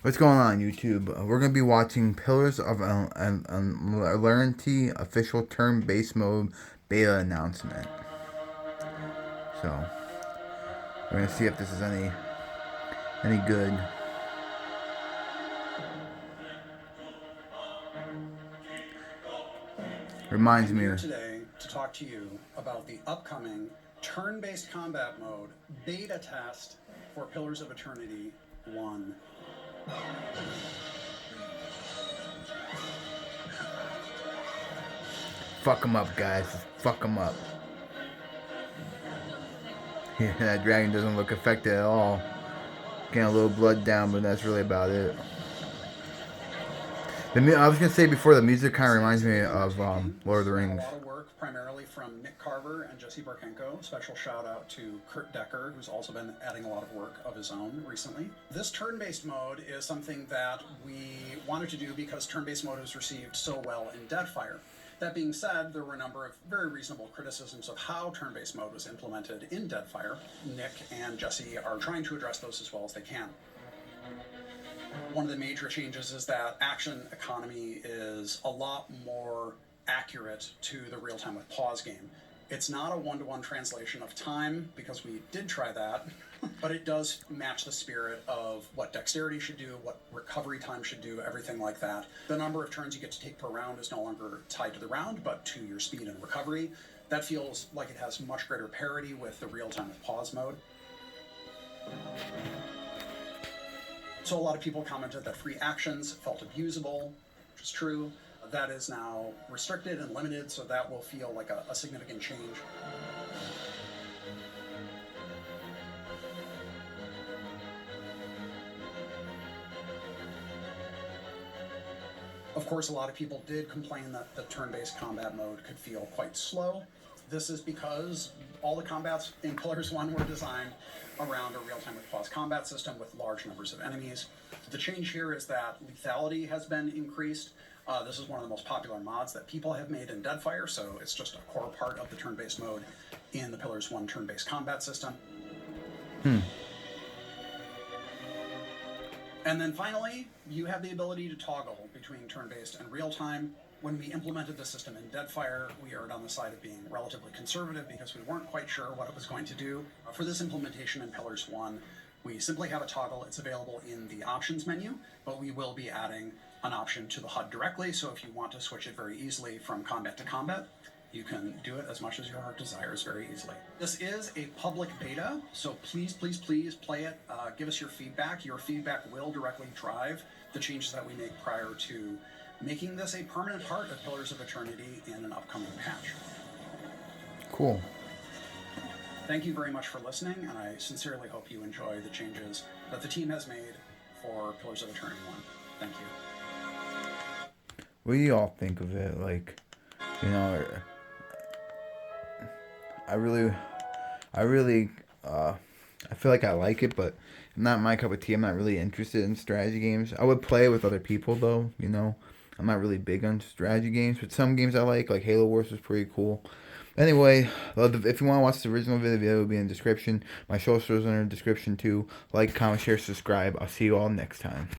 What's going on, YouTube? We're going to be watching Pillars of Enernity official turn-based mode beta announcement. So, we're going to see if this is any good. Reminds I'm me here of... today to talk to you about the upcoming turn-based combat mode beta test for Pillars of Eternity 1. Fuck them up, guys. Fuck them up. Yeah, that dragon doesn't look affected at all. Getting a little blood down, but that's really about it. I was gonna say before, the music kind of reminds me of Lord of the Rings. A lot of work primarily from Nick Carver and Jesse Barkenko. Special shout out to Kurt Decker, who's also been adding a lot of work of his own recently. This turn-based mode is something that we wanted to do because turn-based mode was received so well in Deadfire. That being said, there were a number of very reasonable criticisms of how turn-based mode was implemented in Deadfire. Nick and Jesse are trying to address those as well as they can. One of the major changes is that action economy is a lot more accurate to the real-time with pause game. It's not a one-to-one translation of time, because we did try that, but it does match the spirit of what dexterity should do, what recovery time should do, everything like that. The number of turns you get to take per round is no longer tied to the round, but to your speed and recovery. That feels like it has much greater parity with the real-time with pause mode. So a lot of people commented that free actions felt abusable, which is true. That is now restricted and limited, so that will feel like a significant change. Of course, a lot of people did complain that the turn-based combat mode could feel quite slow. This is because all the combats in Pillars 1 were designed around a real-time with pause combat system with large numbers of enemies. The change here is that lethality has been increased. This is one of the most popular mods that people have made in Deadfire, so it's just a core part of the turn-based mode in the Pillars 1 turn-based combat system. And then finally, you have the ability to toggle between turn-based and real-time. When we implemented the system in Deadfire, we erred on the side of being relatively conservative because we weren't quite sure what it was going to do. For this implementation in Pillars 1, we simply have a toggle. It's available in the options menu, but we will be adding an option to the HUD directly, so if you want to switch it very easily from combat to combat, you can do it as much as your heart desires very easily. This is a public beta, so please, please, please play it. Give us your feedback. Your feedback will directly drive the changes that we make prior to making this a permanent part of Pillars of Eternity in an upcoming patch. Cool. Thank you very much for listening, and I sincerely hope you enjoy the changes that the team has made for Pillars of Eternity 1. Thank you. What do you all think of it? Like, you know, I really, I feel like I like it, but not my cup of tea. I'm not really interested in strategy games. I would play with other people, though, you know. I'm not really big on strategy games, but some games I like Halo Wars was pretty cool. Anyway, if you want to watch the original video, it will be in the description. My socials are in the description, too. Like, comment, share, subscribe. I'll see you all next time.